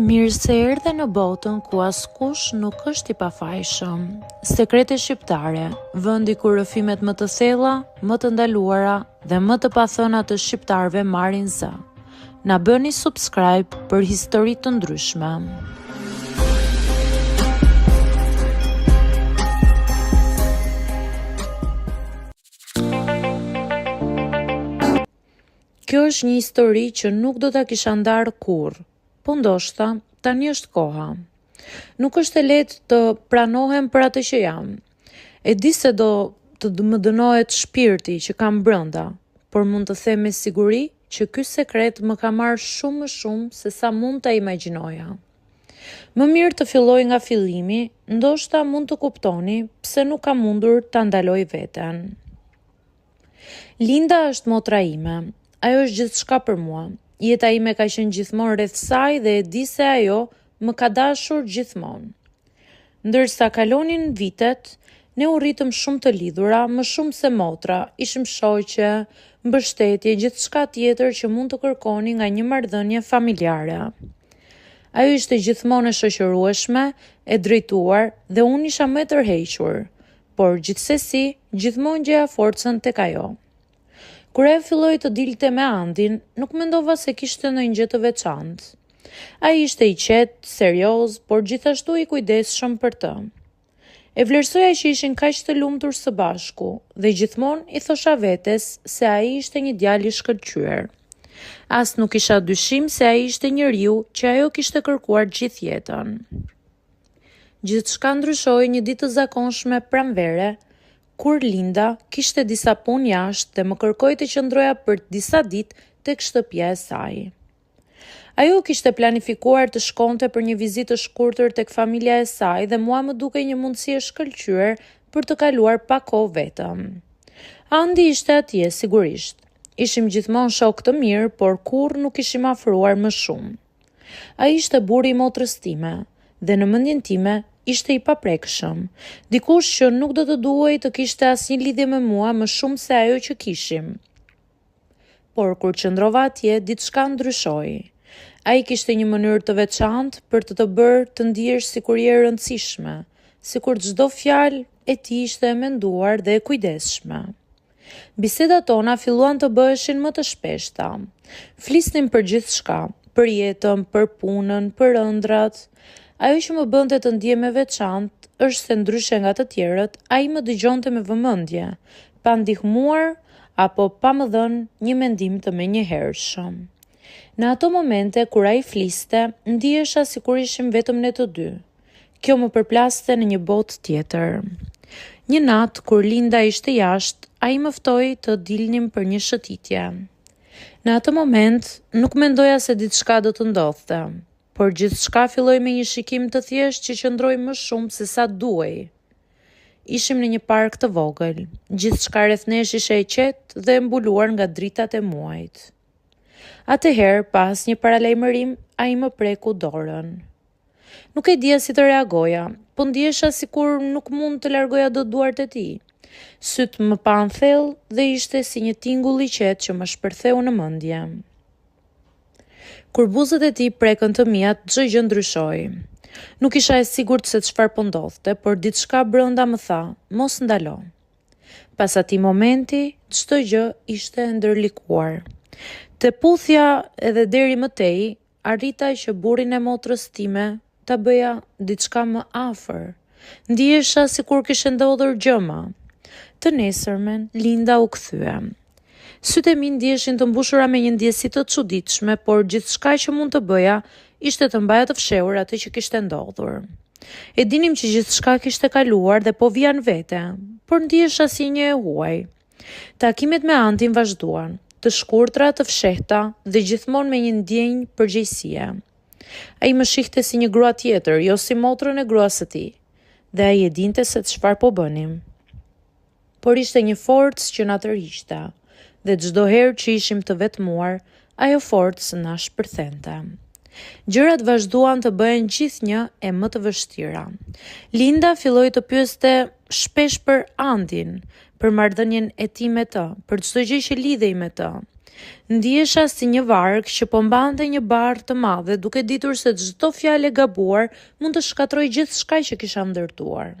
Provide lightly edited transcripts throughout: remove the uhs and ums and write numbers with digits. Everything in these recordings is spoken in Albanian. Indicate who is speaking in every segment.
Speaker 1: Mirë se erdhe në botën ku askush nuk është i pafajshëm. Sekrete shqiptare, vendi ku rrëfimet më të thella, më të ndaluara dhe më të pathëna të shqiptarëve marrin zë. Na bëni subscribe për histori të ndryshme. Kjo është një histori që nuk do ta kisha ndarë kurrë. Po ndoshta, tani është koha. Nuk është e lehtë të pranohem për atë që jam. E di se do të më dënohet shpirti që kam brenda, por mund të them me siguri që ky sekret më ka marrë shumë më shumë se sa mund ta imagjinoja. Më mirë të filloj nga fillimi, ndoshta mund të kuptoni pse nuk kam mundur ta ndaloj veten. Linda është motra ime. Ajo është gjithçka për mua. Jeta ime ka qenë gjithmonë rreth saj dhe e di se ajo më ka dashur gjithmonë. Ndërsa kalonin vitet, ne u rritëm shumë të lidhura, më shumë se motra, ishim shoqe, mbështetje, gjithçka tjetër që mund të kërkoni nga një marrëdhënie familjare. Ajo ishte gjithmonë e shoqërueshme, e drejtuar dhe unë isha më e tërhequr, por gjithsesi, gjithmonë gjeja forcën tek ajo. Kur e filloi të dilte me Andin, nuk mendova se kishte ndonjë gjë të veçantë. Ai ishte i qetë, serioz, por gjithashtu i kujdesshëm për të. E vlerësoja që ishin kaq të lumtur së bashku dhe gjithmonë i thosha vetes se ai ishte një djalë i shkëlqyer. As nuk kisha dyshim se ai ishte njeriu që ajo kishte kërkuar gjithë jetën. Gjithçka ndryshoi një ditë të zakonshme pranvere, kur Linda kishte disa punë jashtë dhe më kërkoi të qëndroja për disa ditë tek shtëpia e saj. Ajo kishte planifikuar të shkonte për një vizitë të shkurtër tek familja e saj dhe mua më dukej një mundësi e shkëlqyer për të kaluar pak kohë vetëm. Andi ishte atje sigurisht. Ishim gjithmonë shok të mirë, por kurrë nuk ishim afruar më shumë. Ai ishte burri i motrës time dhe në mendjen time ishte i paprekshëm, dikush që nuk do të duhej të kishte asnjë lidhje me mua më shumë se ajo që kishim. Por kur qëndrova atje, diçka ndryshoi. Ai kishte një mënyrë të veçantë për të bërë të ndihesh sikur je e rëndësishme, sikur çdo fjalë e tij ishte e menduar dhe e kujdesshme. Bisedat tona filluan të bëheshin më të shpeshta. Flisnim për gjithçka, për jetën, për punën, për ëndrat. Ajo që më bënte të ndihem e veçantë është se ndryshe nga të tjerët, ai më dëgjonte me vëmendje, pa ndihmuar apo pa më dhënë një mendim të menjëhershëm. Në ato momente kur ai fliste, ndihesha sikur ishim vetëm ne të dy. Kjo më përplaste në një botë tjetër. Një natë kur Linda ishte jashtë, ai më ftoi të dilnim për një shëtitje. Në atë moment nuk mendoja se diçka do të ndodhte. Por gjithçka filloi me një shikim të thjeshtë që qëndroi më shumë se sa duhej. Ishim në një park të vogël, gjithçka rreth nesh ishte e qetë dhe e mbuluar nga dritat e muajit. Atëherë, pas një paralajmërim, ai më preku dorën. Nuk e dija si të reagoja, po ndihesha sikur nuk mund të largoja dot duart e tij. Syt më pan thellë dhe ishte si një tingull i qetë që më shpërtheu në mendje. Kur buzët e tij prekën të mia, çdo gjë ndryshoi. Nuk isha e sigurt se çfarë po ndodhte, por diçka brenda më tha, mos ndalo. Pas atij momenti, çdo gjë ishte ndërlikuar. Te puthja edhe deri më tej, arrita që burrin e motrës time ta bëja diçka më afër. Ndihesha sikur kishte ndodhur gjëma. Të nesërmen, Linda u kthye. Sytë e mi ndiheshin të mbushura me një ndjesi të çuditshme, por gjithçka që mund të bëja ishte të mbaja të fshehur atë që kishte ndodhur. E dinim që gjithçka kishte kaluar dhe po vija në vete, por ndihesha si një e huaj. Takimet me Antin vazhduan, të shkurtra, të fshehta dhe gjithmonë me një ndjenjë përgjegjësie. Ai më shihte si një grua tjetër, jo si motrën e gruas së tij, dhe ai e dinte se çfarë po bënim. Por ishte një forcë që na tërhiqte. Dhe çdo herë që ishim të vetmuar, ajo forcë na shpërthente. Gjërat vazhduan të bëhen gjithnjë e më të vështira. Linda filloi të pyeste shpesh për Andin, për marrëdhënien e tij me të, për çdo gjë që lidhej me të. Ndihesha si një varg që po mbante një barë të madhe, duke ditur se çdo fjalë e gabuar mund të shkatroj gjithçka që kisha ndërtuar.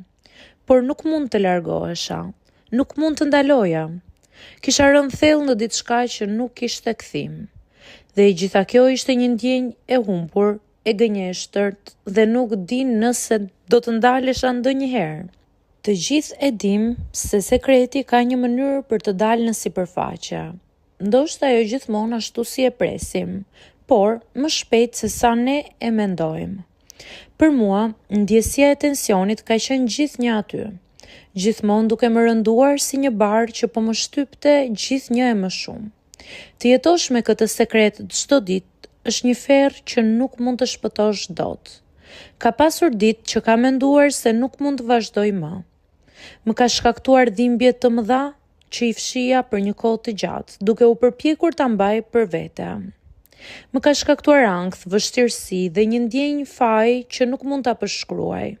Speaker 1: Por nuk mund të largohesha, nuk mund të ndaloja. Kisha rënë thellë në diçka që nuk kishte kthim. Dhe e gjitha kjo ishte një ndjenjë e humbur, e gënjeshtërt dhe nuk din nëse do të ndalesha ndonjëherë. Të gjithë e dim se sekreti ka një mënyrë për të dalë në sipërfaqe. Ndoshta ajo gjithmonë ashtu si e presim, por më shpejt se sa ne e mendojmë. Për mua, ndjesia e tensionit ka qenë gjithnjë aty, gjithmonë duke më rënduar si një barë që po më shtypte gjithnjë e më shumë. Të jetosh me këtë sekret çdo ditë është një ferr që nuk mund të shpëtosh dot. Ka pasur ditë që ka menduar se nuk mund të vazhdoj më. Më ka shkaktuar dhimbje të mëdha që i fshija për një kohë të gjatë, duke u përpjekur ta mbaj për vete. Më ka shkaktuar ankth, vështirësi dhe një ndjenjë faji që nuk mund ta përshkruaj.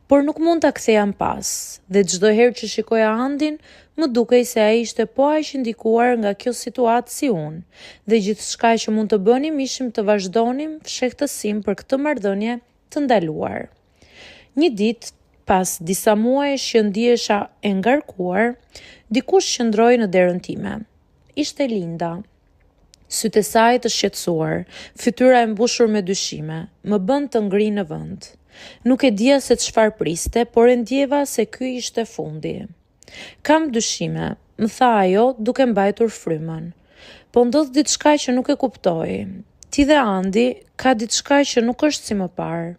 Speaker 1: Por nuk mund ta ktheja pas, dhe çdo herë që shikoja Andin, më dukej se ai ishte po aq i ndikuar nga kjo situatë si unë, dhe gjithçka që mund të bënim ishim të vazhdonim fshehtësim për këtë marrëdhënie të ndaluar. Një ditë, pas disa muajsh që ndihesha e ngarkuar, dikush qëndroi në derën time. Ishte Linda. Sytë e saj të shqetësuar, fytyra e mbushur me dyshime, më bën të ngri në vend. Nuk e dija se çfarë priste, por e ndjeva se ky ishte fundi. Kam dyshime, më tha ajo duke mbajtur frymën. Po ndodh diçka që nuk e kuptoj. Ti dhe Andi ka diçka që nuk është si më parë.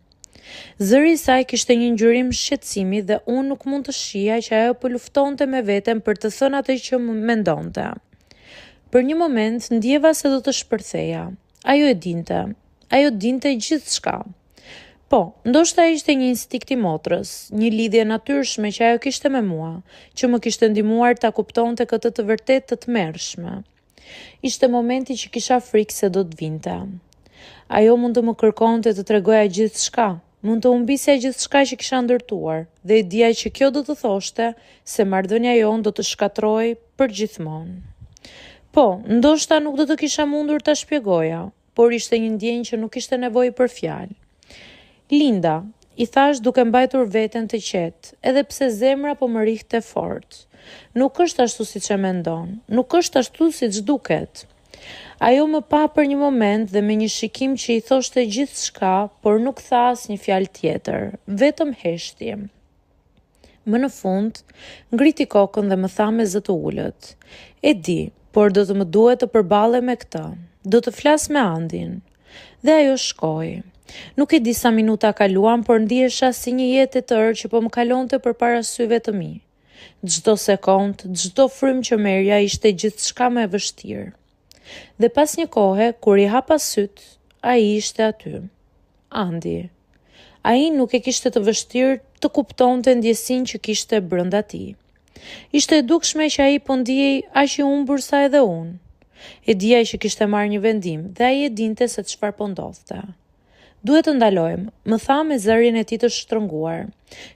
Speaker 1: Zëri i saj kishte një ngjyrim shqetësimi dhe unë nuk mund të shija që ajo po luftonte me veten për të thënë atë që mendonte. Për një moment ndjeva se do të shpërtheja. Ajo dinte gjithçka. Po, ndoshta ishte një instinkt i motrës, një lidhje natyrshme që ajo kishte me mua, që më kishte ndihmuar ta kuptonte këtë të vërtetë të tmerrshme. Ishte momenti që kisha frikë se do të vinte. Ajo mund të më kërkonte të tregoja gjithçka. Mund të humbisja gjithçka që kisha ndërtuar, dhe e dija që kjo do të thoshte se marrëdhënia jonë do të shkatrojë përgjithmonë. Po, ndoshta nuk do të kisha mundur ta shpjegoja, por ishte një ndjenjë që nuk kishte nevojë për fjalë. Linda, i thash duke mbajtur veten të qetë, edhe pse zemra po më rihte fort. Nuk është ashtu siç e mendon, nuk është ashtu siç duket. Ajo më pa për një moment dhe me një shikim që i thoshte gjithçka, por nuk tha asnjë fjalë tjetër, vetëm heshtje. Më në fund, ngriti kokën dhe më tha me zë të ulët. E di, por do të më duhet të përballem me këtë. Do të flas me Andin. Dhe ajo shkoi. Nuk e di sa minuta kaluan, por ndihesha si një jetë e tërë që po më kalonte përpara syve të mi. Çdo sekond, çdo frymë që merja ishte gjithçka më e vështirë. Dhe pas një kohe, kur i hapa syt, ai ishte aty. Andi. Ai nuk e kishte të vështirë të kuptonte ndjesinë që kishte brenda tij. Ishte e dukshme që ai po ndihej aq i humbur sa edhe unë. E dija që kishte marrë një vendim dhe ai e dinte se çfarë po ndodhte. Duhet të ndalojmë, më tha me zërin e tij të shtrënguar.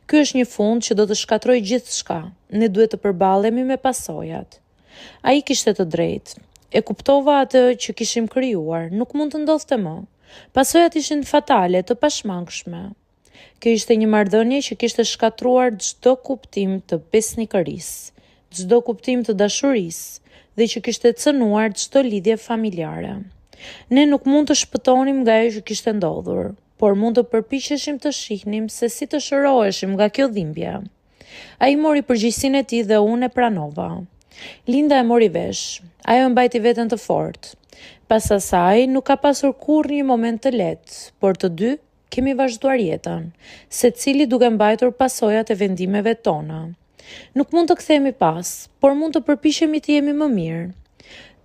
Speaker 1: Ky është një fund që do të shkatrojë gjithçka. Ne duhet të përballemi me pasojat. Ai kishte të drejtë. E kuptova atë që kishim krijuar, nuk mund të ndodhte më. Pasojat ishin fatale, të pashmangshme. Kjo ishte një marrëdhënie që kishte shkatruar çdo kuptim të besnikërisë, çdo kuptim të dashurisë dhe që kishte cënuar çdo lidhje familjare. Ne nuk mund të shpëtonim nga ajo që kishte ndodhur, por mund të përpiqeshim të shihnim se si të shëroheshim nga kjo dhimbje. Ai mori përgjegjësinë e tij dhe unë e pranova. Linda e mori vesh. Ajo mbajti veten të fortë. Pas asaj nuk ka pasur kurrë një moment të lehtë, por të dy kemi vazhduar jetën, secili duke mbajtur pasojat e vendimeve tona. Nuk mund të kthehemi pas, por mund të përpiqemi të jemi më mirë.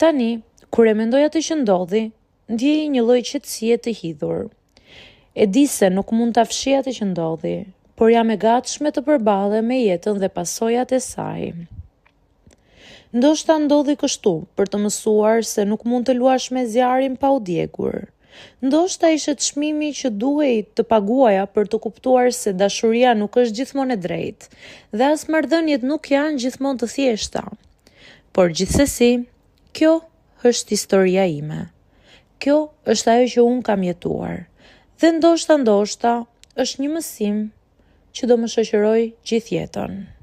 Speaker 1: Tani, kur e mendoj atë që ndodhi, ndjej një lloj qetësie të hidhur. E di se nuk mund ta fshij atë që ndodhi, por jam e gatshme të përballem me jetën dhe pasojat e saj. Ndoshta ndodhi kështu për të mësuar se nuk mund të luash me zjarin pa u djegur. Ndoshta ishte çmimi që duhej të paguaja për të kuptuar se dashuria nuk është gjithmonë e drejtë dhe as marrëdhëniet nuk janë gjithmonë të thjeshta. Por gjithsesi, kjo është historia ime. Kjo është ajo që unë kam jetuar. Dhe ndoshta është një mësim që do më shoqëroj gjithë jetën.